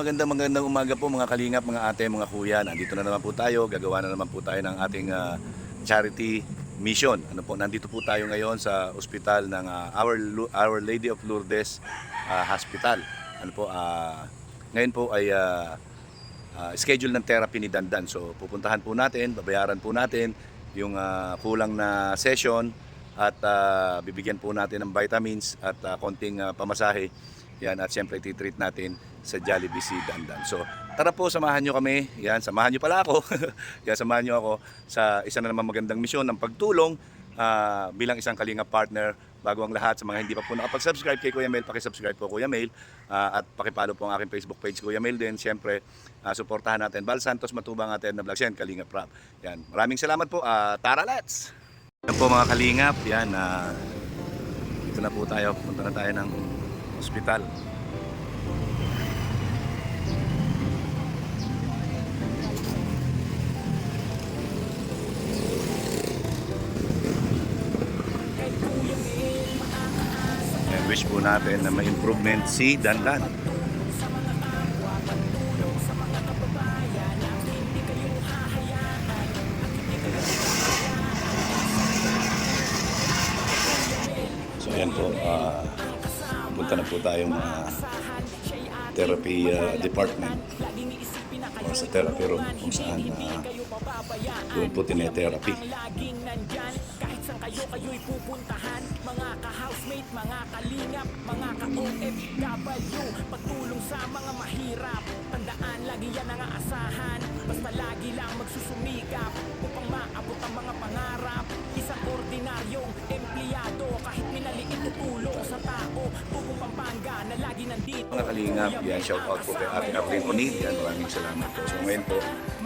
magandang umaga po mga kalingap, mga ate, mga kuya. Nandito na naman po tayo, gagawa na naman po tayo ng ating charity mission. Ano po, nandito po tayo ngayon sa ospital ng Our Lady of Lourdes Hospital. Ano po, ngayon po ay schedule ng therapy ni Dandan. So pupuntahan po natin, babayaran po natin yung kulang na session at bibigyan po natin ng vitamins at konting pamasahe. Yan, at siyempre titreat natin sa Jollibee si Dandan. So tara po, samahan nyo kami. Yan, samahan nyo pala ako. Yan, samahan nyo ako sa isa na naman magandang misyon ng pagtulong bilang isang Kalinga partner. Bago ang lahat, sa mga hindi pa po nakapag-subscribe kay Kuya Mel, pakisubscribe po Kuya Mel at pakipalo po ang aking Facebook page Kuya Mel din. Siyempre, suportahan natin Val Santos Matubang atin na vlogs yan, Kalinga Prab. Yan, maraming salamat po. Tara, let's! Yan po mga Kalingap, yan, dito na po tayo. Punta na tayo ng ospital. And wish po natin na may improvement si Dandan. So yan po, punta na po tayong therapy department o sa therapy room kung saan doon po tinetherapy. Kahit saan kayo'y pupuntahan, mga ka-housemate, mga kalingap, mga ka-OFW, pagtulong sa mga mahirap, tandaan lagi yan ang aasahan, basta lagi lang magsusumikap upang maabot ang mga pangarap. Isang ordinaryong empleyado, kahit minaliit tutulong sa tao, buong Pampanga na lagi nandito. Mga Kalingap, yan, shout out po kay Ate Arlene O'Neill. Yan, maraming salamat po. So ngayon po,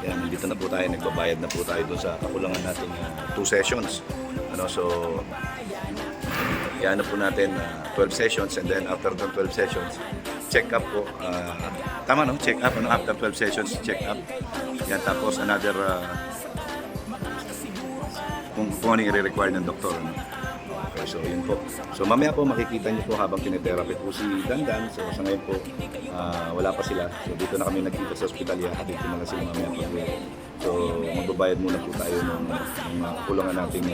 yan, nandito na po tayo, nagbabayad na po tayo doon sa kakulangan natin 2 sessions. Ano, so yan na po natin 12 sessions, and then after the 12 sessions, check up po. Tama no? Check up, ano, after 12 sessions, check up. Yan, tapos another kung ano yung i-require ng doktor. Ano? Okay, so yun po. So mamaya po makikita niyo po habang tinetherapy po si Dandan. So sa ngayon po, wala pa sila. So dito na kami nagkita sa ospital. Hatid ko na lang sila mamaya po. So magbabayad muna po tayo ng kulangan nating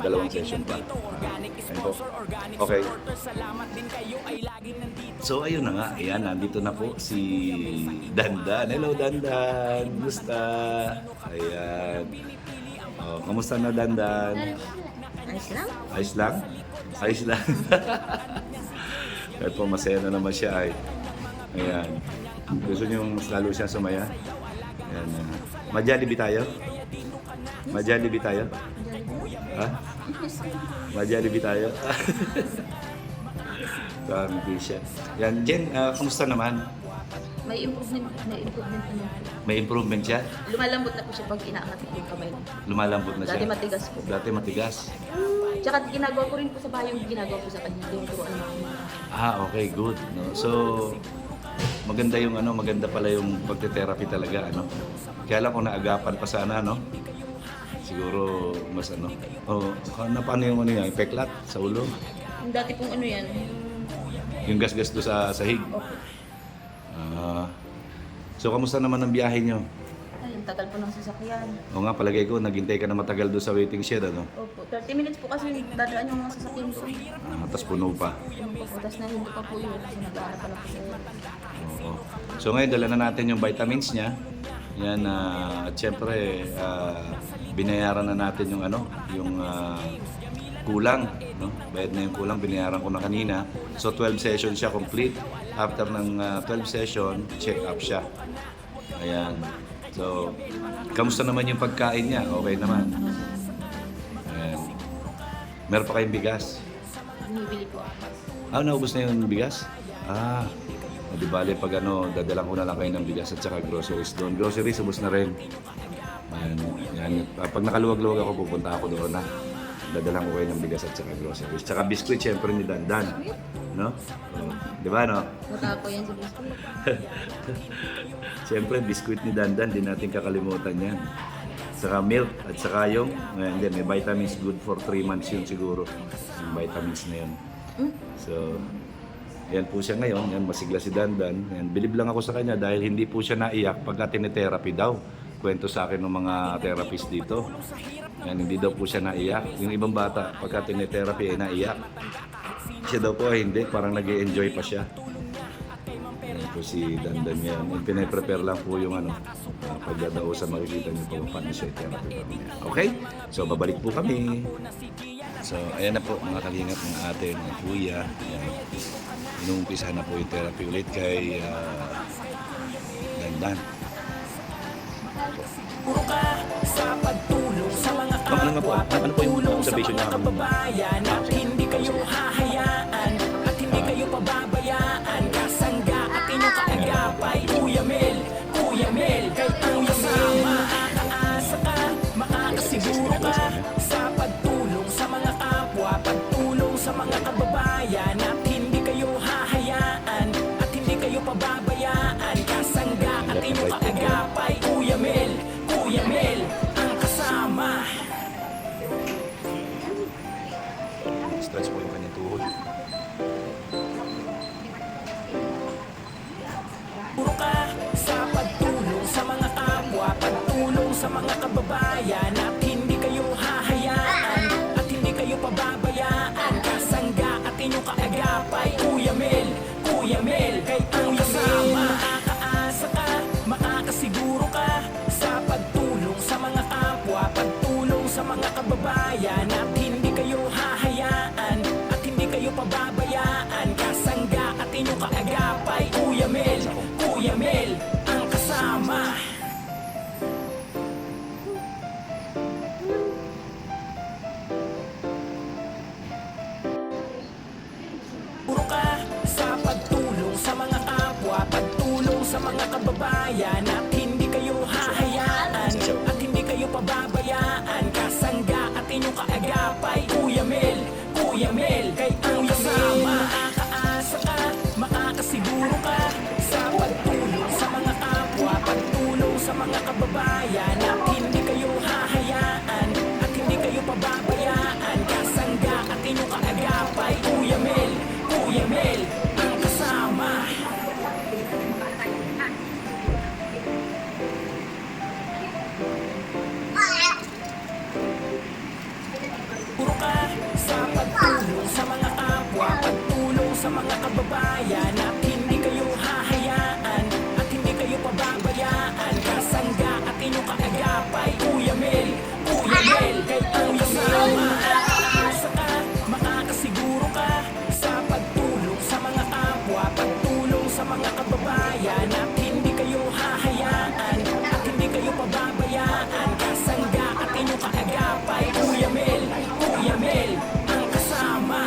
2 session pa. Ayun po. Okay. So ayun na nga. Ayan, nandito na po si Dandan. Hello Dandan. Gusta? Ayan. Oh, kamusta na Dandan? Ayos lang? Ayos lang? Ayos lang. Kahit po masaya na naman siya ay. Ayan. Gusto niyo lalo siya sumaya? Ayan. Ma-Jollibee tayo? Ma-Jollibee tayo? Ha? Ma-Jollibee tayo? Hindi siya. Yan, Jen, kamusta naman? May improvement naman po. May improvement siya? Lumalambot na po siya pag inaangat ko yung kamay. Lumalambot na siya? Dati matigas po. Dati matigas. Tsaka ginagawa ko rin po sa bahay yung ginagawa ko sa kanya. Yung turuan mo. Okay, good. No? So, maganda yung maganda pala yung pagte-therapy talaga, ano. Kaya lang kung naagapan pa sana, no. Siguro mas paano yung yan, peklat sa ulo. Yung dati pong yan. Yung gas-gas do sa sahig. So, kamusta naman ang biyahe nyo? Ay, ang tagal po ng sasakyan. O nga, palagay ko, naghintay ka na matagal do sa waiting shed, ano? Opo, 30 minutes po kasi dadaan yung mga sasakyan doon. Tapos puno pa. Yung paputas na hindi pa po yun. Kasi nag-aaral pa lang po siya. Oo. So, ngayon, dala na natin yung vitamins niya. Yan, at syempre, binayaran na natin yung yung kulang, no? Bayad na yung kulang, binayaran ko na kanina. So 12 sessions siya complete. After ng 12 session, check up siya. Ayan. So, kamusta naman yung pagkain niya? Okay naman. Ayan. Meron pa kayong bigas? Binibili po. Naubos na yung bigas? Di bale pag dadalang ko na lang kayo ng bigas at saka groceries doon. Groceries, ubos na rin. Ayan. Ayan. Pag nakaluwag-luwag ako, pupunta ako doon na. Dadalang ko kayo ng bigas at saka groceries. Tsaka biskuit, syempre ni Dandan. No? Di ba, no? Mata po yan sa biskuit. Siyempre, biskuit ni Dandan, di natin kakalimutan yan. Saka milk, at saka yung, ngayon, may vitamins good for 3 months yun siguro. Yung vitamins na yun. So, Ayan po siya ngayon, yan, masigla si Dandan. Ayan, bilib lang ako sa kanya dahil hindi po siya naiyak pagka tinetherapy daw. Kwento sa akin ng mga therapist dito. Ayan, hindi daw po siya naiyak. Yung ibang bata, pagka tinetherapy ay naiyak. Siya daw po ay hindi, parang nag-e-enjoy pa siya. Ayan po si Dandan yan. Yung pinaprepare lang po yung pagka daw sa makikita niyo po paano siya therapy. Okay? So, babalik po kami. So, ayan na po mga kalingap, mga ate, mga kuya. Ayan. Inuumpisa na po yung therapy ulit kay Dandan. Puro ka sa pagtulong sa mga Ano po? Ano po yung observation niya? kababayan at hindi kayo hahayaan at hindi kayo pababayaan kasangga at inyong kaagapay Kuya Mel, kay ang kasama makakaasa ka, makakasiguro ka sa pagtulong sa mga kapwa, pagtulong sa mga kababayan at hindi kayo hahayaan at hindi kayo pababayaan kasangga at inyong kaagapay Kuya Mel, ang kasama. Stretch po yung kanyang tuhod. Puro ka sa pagtulong sa mga kapwa, pagtulong sa mga kababayan at hindi kayo hahayaan at hindi kayo pababayaan kasangga at inyong kaagapay Kuya Mel, kay ang kasama makakaasa ka, makakasiguro ka sa pagtulong sa mga kapwa, pagtulong sa mga kababayan at hindi kayo hahayaan at hindi kayo pababayaan kasangga at inyong kaagapay Kuya Mel, ang kasama. Puro ka sa pagtulong sa mga kapwa, pagtulong sa mga kababayan at hindi kayo hahayaan at hindi kayo pababayaan kasangga at inyong kaagapay Kuya Mel, kay ang kasama makakaasa ka, makakasiguro ka sa pagtulong sa mga kapwa, pagtulong sa mga kababayan at hindi kayo hahayaan at hindi kayo pababayaan kasangga at inyong kaagapay Kuya Mel, ang kasama. Puro ka sa pagtulong sa mga kapwa, pagtulong sa mga kababayan at hindi kayo hahayaan at hindi kayo pababayaan kasangga at inyong kaagapay Kuya Mel, kay ang kasama makakaasa ka, makakasiguro ka sa pagtulong sa mga kapwa, pagtulong sa mga kababayan at hindi kayo hahayaan at hindi kayo pababayaan kasangga at inyong kaagapay Kuya Mel, ang kasama.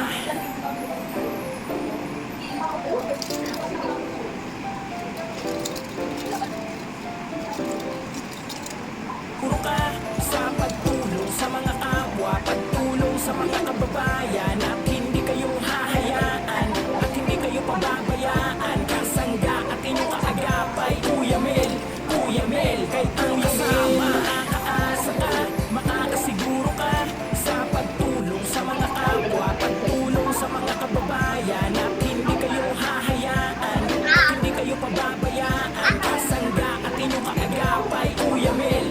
Puro ka sa pagtulong sa mga kapwa, pagtulong sa mga kababayan at hindi kayo hahayaan at hindi kayo pababayaan kasangga at inyong kaagapay Kuya Mel, kay ang kasama makakaasa ka, makakasiguro ka sa pagtulong sa mga kapwa, pagtulong sa mga kababayan at hindi kayo hahayaan at hindi kayo pababayaan kasangga at inyong kaagapay Kuya Mel,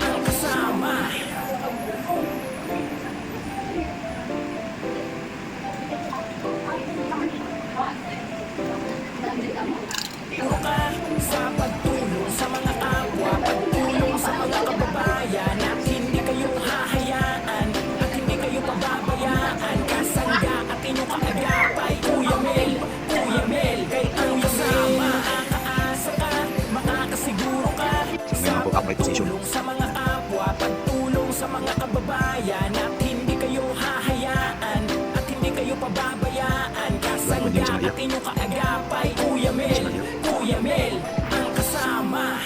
ang kasama. Puro ka sa pagtulong sa mga kapwa, pagtulong sa mga kababayan at hindi kayo hahayaan at hindi kayo pababayaan kasangga at inyong kaagapay Kuya Mel, kay ang kasama makakaasa ka, makakasiguro ka sa pagtulong sa mga kapwa, pagtulong sa mga kababayan at hindi kayo hahayaan at hindi kayo pababayaan kasangga at inyong kaagapay Kuya Mel, ang kasama.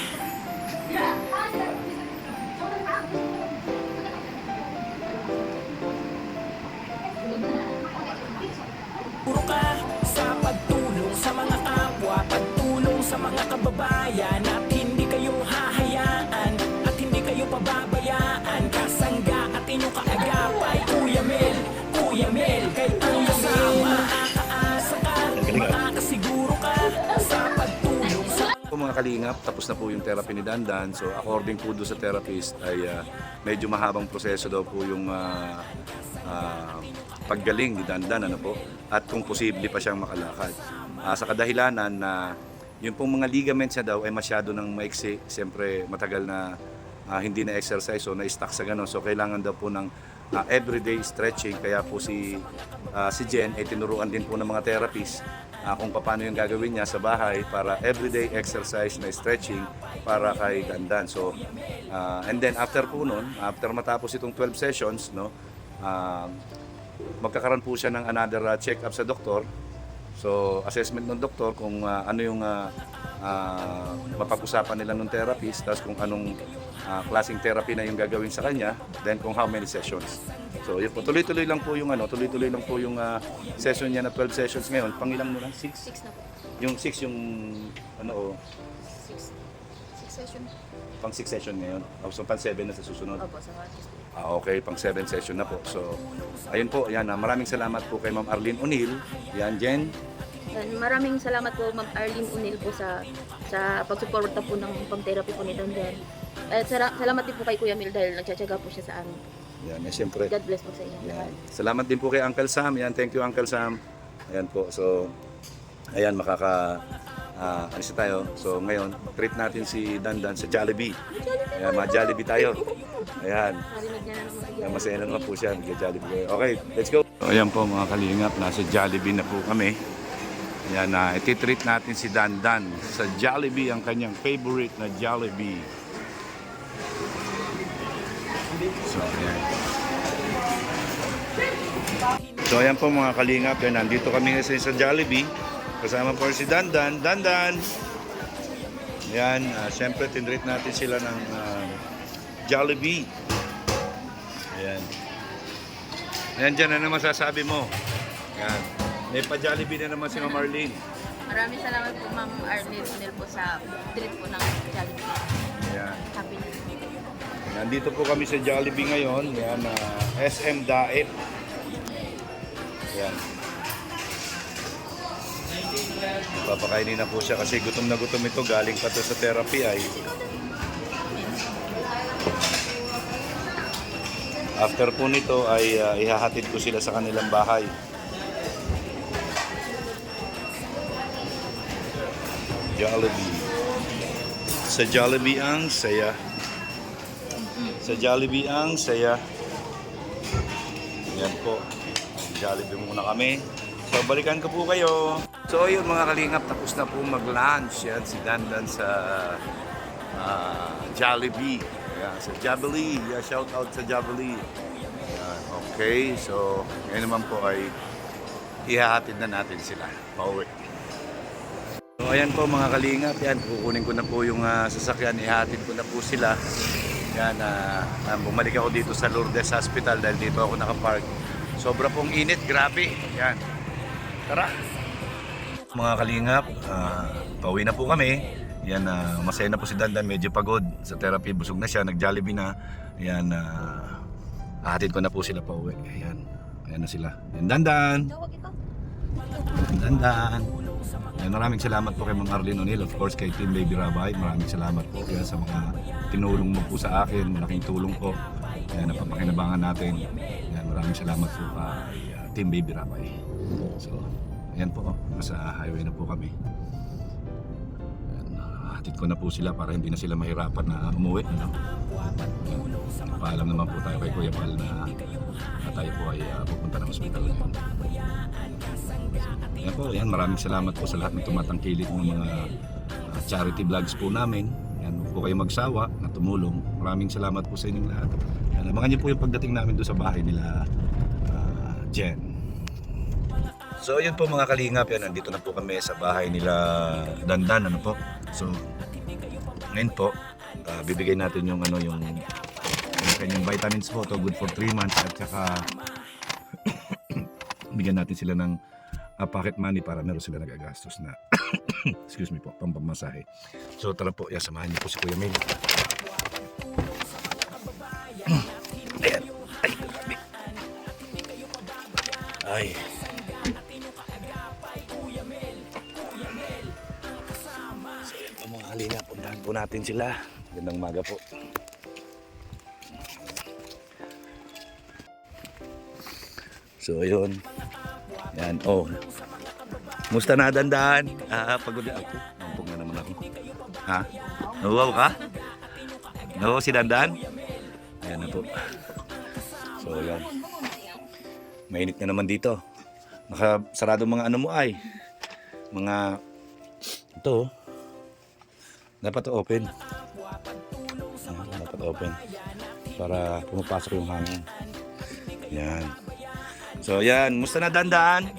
Puro ka sa pagtulong sa mga kapwa, pagtulong sa mga kababayan at hindi kayo hahayaan at hindi kayo pababayaan kasangga at inyong kaagapay Kuya Mel, kay ang kasama makakaasa kalingap, tapos na po yung therapy ni Dandan. So according po doon sa therapist ay medyo mahabang proseso daw po yung paggaling ni Dandan, ano po, at kung posible pa siyang makalakad. Sa kadahilanan na yung pong mga ligaments niya daw ay masyado ng maiksi, siyempre matagal na hindi na exercise o na-stuck sa gano'n. So kailangan daw po ng everyday stretching, kaya po si Jen ay tinuruan din po ng mga therapist kung paano yung gagawin niya sa bahay para everyday exercise na stretching para kay Dandan. So and then after po nun, after matapos itong 12 sessions, no, magkakaroon po siya ng another check-up sa doktor. So assessment ng doktor kung ano yung mapag-usapan nila ng therapist, tapos kung anong klaseng therapy na yung gagawin sa kanya, then kung how many sessions. So yun po, tuloy-tuloy lang po yung session niya na 12 sessions ngayon. Pang ilang mo lang? 6? 6 na po. Yung 6 yung ano 6 session. pang 6 session ngayon. So pang 7 na sa susunod. Opo, sa Tuesday. Okay, pang 7 session na po. So ayun po, yan, maraming salamat po kay Ma'am Arlene O'Neill. Yan, Jen. And maraming salamat po Ma'am Arlene O'Neill po sa pagsuporta po ng pag-therapy po ni Dandan. At salamat din po kay Kuya Mil dahil nagtsatsaga po siya sa amin. Yan, siyempre. God bless po sa inyo. Yan. Salamat din po kay Uncle Sam. Yan, thank you Uncle Sam. Ayan po. So, ayan, ano siya tayo. So, ngayon, treat natin si Dandan sa Jollibee. Ayan, ma-Jollibee tayo. Ayan. Narinig niya na naman si Ayan, masaya na naman po siya. Mag-Jollibee. Okay, let's go. So, ayan po mga kalingap. Nasa Jollibee na po kami. Ayan, ititreat natin si Dandan sa Jollibee, ang kanyang favorite na Jollibee. So, ayan. So, ayan po mga kalingap. Yan, nandito kami ngayon sa Jollibee. Kasama po si Dandan. Dandan! Yan, syempre tinreat natin sila ng Jollibee. Ayan. Ayan, dyan, ano masasabi mo? Yan. May pa-Jollibee na naman si Ma'am Arlene. Maraming salamat po Ma'am Arlene O'Neill po sa treat po ng Jollibee. Ayan. Happiness. Nandito po kami sa Jollibee ngayon. Yan, SM Daet. Yan. Papakainin na po siya kasi gutom na gutom ito. Galing pa to sa therapy ay. After po nito ay ihahatid ko sila sa kanilang bahay. Jollibee. Sa Jollibee ang saya. Sa Jollibee ang saya. Yan po. Jollibee muna kami. So balikan ko po kayo. So yun mga kalingap, tapos na po mag-lunch. Yan si Dandan sa Jollibee. Yan, sa Jollibee. Yeah, shout out sa Jollibee. Yan, okay, so ngayon naman po ay ihahatid na natin sila pauwi. So ayan po mga kalingap, yan, kukunin ko na po yung sasakyan, ihahatid ko na po sila. Yan, bumalik ako dito sa Lourdes Hospital dahil dito ako nakapark. Sobra pong init, grabe. Yan. Tara! Mga kalingap, pauwi na po kami. Yan, masaya na po si Dandan, medyo pagod sa therapy, busog na siya, nag-Jollibee na. Yan, hahatid ko na po sila pauwi. Ayan, ayan na sila. Yan, Dandan! Dandan! Yan, maraming salamat po kay Ma'am Arlene O'Neill, of course kay Team Baby Rabay. Maraming salamat po yan sa mga tinulong mo po sa akin, malaking tulong po. Yan, napapakinabangan natin. Yan, maraming salamat po kay Team Baby Rabay. So, ayan po, nasa highway na po kami. Yan, hatid ko na po sila para hindi na sila mahirapan na umuwi. Ano? Yan, paalam naman po tayo kay Kuya Pal na tayo po ay pupunta ng hospital ngayon. Yan po, yan, maraming salamat po sa lahat ng tumatangkilik ng mga charity vlogs po namin. Yan, huwag po kayo magsawa na tumulong. Maraming salamat po sa inyong lahat. Yan, abangan niyo po yung pagdating namin doon sa bahay nila Jen. So yun po mga kalingap, yan, nandito na po kami sa bahay nila Dandan, ano po. So ngayon po, bibigay natin yung yung kanyang vitamins po, to good for 3 months, at saka bigyan natin sila ng pocket money para meron sila nagagastos na excuse me po, pampamasahe. So tara po, samahan niyo po si Kuya Mel. Ayan. Ay, grabe. Ay. So yan po mga halina. natin sila. Gandang umaga po. So ayun. Yan, oh. Musta na dandan? Pagod na ako. Nampog na naman ako. Ha? Nawaw ka? Nawaw si Dandan? Ayan na po. So yan. Mainit na naman dito. Nakasarado mga ano mo ay. Mga ito. Dapat open. Dapat open. Para pumapasok yung hangin. Yan. So yan, musta na Dandan?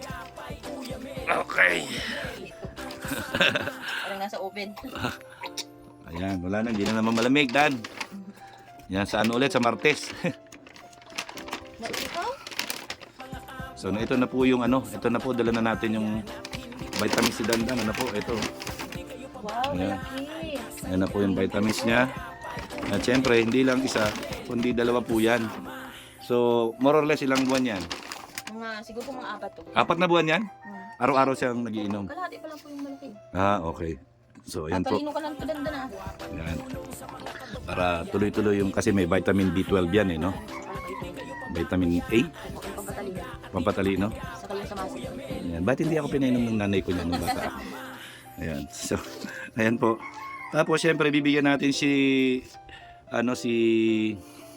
Okay. Parang nasa oven. Ayan, wala na, hindi na naman malamig, Dan. Yan, saan ulit? Sa Martes. So, ito na po yung ano, ito na po, dala na natin yung vitamins si Dandan. Ano po, ito. Wow, Ayan. malaki. Ayan na po yung vitamins niya. At syempre, hindi lang isa, kundi dalawa po yan. So, more or less, ilang buwan yan? Siguro po mga 4 to. 4 na buwan yan? Hmm. Araw-araw siyang nagiinom. Kalahati pa lang po yung malaki. Okay. So, ayan po. Talino ka lang Dandan na. Yan. Para tuloy-tuloy yung, kasi may vitamin B12 yan eh, no? Vitamin A, Pampatalino. pampatalino. Saka yung sa muscle. Ayan. Ba't hindi ako pinainom ng nanay ko niyan nung bata ako? Ayan. So, ayan po. Tapos, syempre, bibigyan natin si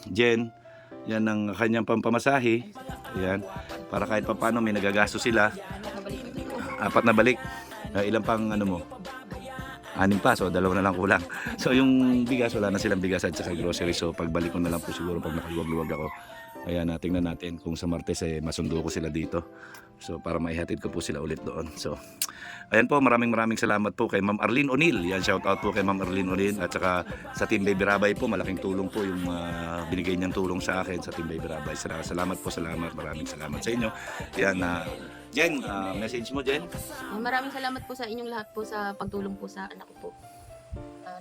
Jen. Yan ang kanyang pampamasahe. Ayan. Para kahit paano may nagagasto sila. Nabalik ito. 4 na balik. Ilan pang ano mo? 6 pa, so 2 na lang kulang. So yung bigas, wala na silang bigas at saka grocery. So pagbalik ko na lang po siguro pag nakaluwag-luwag ako. Ayan, tingnan natin kung sa Martes masundo ko sila dito. So para maihatid ko po sila ulit doon. So ayan po, maraming salamat po kay Ma'am Arlene O'Neil. Yan, shout out po kay Ma'am Arlene O'Neil at saka sa Team Baby Rabay po. Malaking tulong po yung binigay niyang tulong sa akin sa Team Baby Rabay. Salamat po, salamat. Maraming salamat sa inyo. Yan, Jen, message mo, Jen? Maraming salamat po sa inyong lahat po sa pagtulong po sa anak ko po.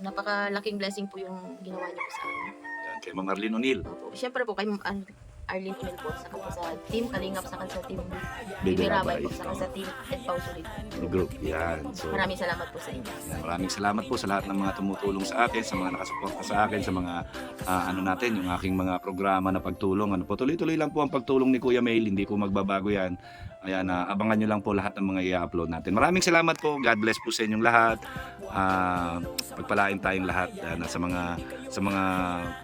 Napakalaking blessing po yung ginawa niyo po sa akin. Yan, kay Ma'am Arlene O'Neil. Opo. Siyempre po kay Arlene Unil po, saka po sa Team Kalingap, saka sa Team Baby Baby Rabay Rabay. po, saka sa Team Ed Pausulit. Group. Yan. So, Maraming salamat po sa inyo. yan, maraming salamat po sa lahat ng mga tumutulong sa akin, sa mga nakasuporta sa akin, sa mga ano natin, yung aking mga programa na pagtulong. Ano po, tuloy-tuloy lang po ang pagtulong ni Kuya Mail, hindi po magbabago yan. Ayan, abangan nyo lang po lahat ng mga i-upload natin. Maraming salamat po. God bless po sa inyong lahat. Pagpalain tayong lahat sa mga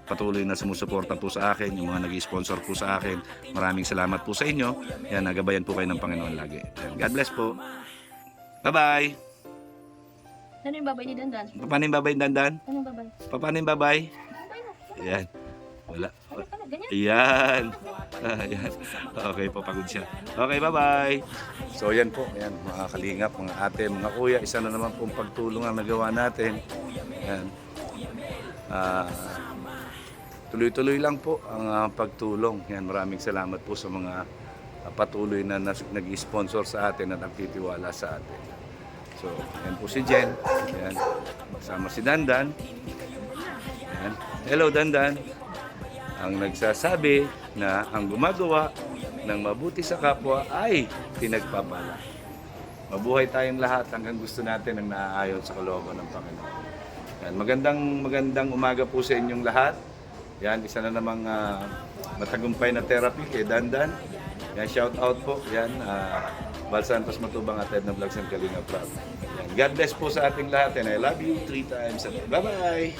patuloy na sumusuporta po sa akin, yung mga nag-sponsor po sa akin. Maraming salamat po sa inyo. Yan, nagabayan po kayo ng Panginoon lagi. Yan, God bless po. Bye-bye. Ano yung babay ni Dandan? Paano yung babay, Dandan? Ano yung babay? Paano yung babay? Babay na. Yan. Wala. Ano, ganyan? Ayan. Ayan. Okay po, pagod siya. Okay, bye-bye. So, yan po. Ayan, mga kalingap, mga ate, mga kuya. Isa na naman pong pagtulong ang nagawa natin. Ayan. Tuloy-tuloy lang po ang pagtulong. Yan, maraming salamat po sa mga patuloy na nag-sponsor sa atin at nagtitiwala sa atin. So, yan po si Jen. Ayan. Kasama si Dandan. Ayan. Hello, Dandan. Ang nagsasabi na ang gumagawa ng mabuti sa kapwa ay pinagpapala. Mabuhay tayong lahat hanggang gusto natin ang naaayon sa kalooban ng Panginoon. Yan, magandang umaga po sa inyong lahat. Yan, isa na namang matagumpay na therapy kay Dandan. Yan, shout out po. Yan, Val Santos Matubang at Ed na Vlogs ng Kalinga Prab. Yan, God bless po sa ating lahat and I love you 3 times. Bye-bye!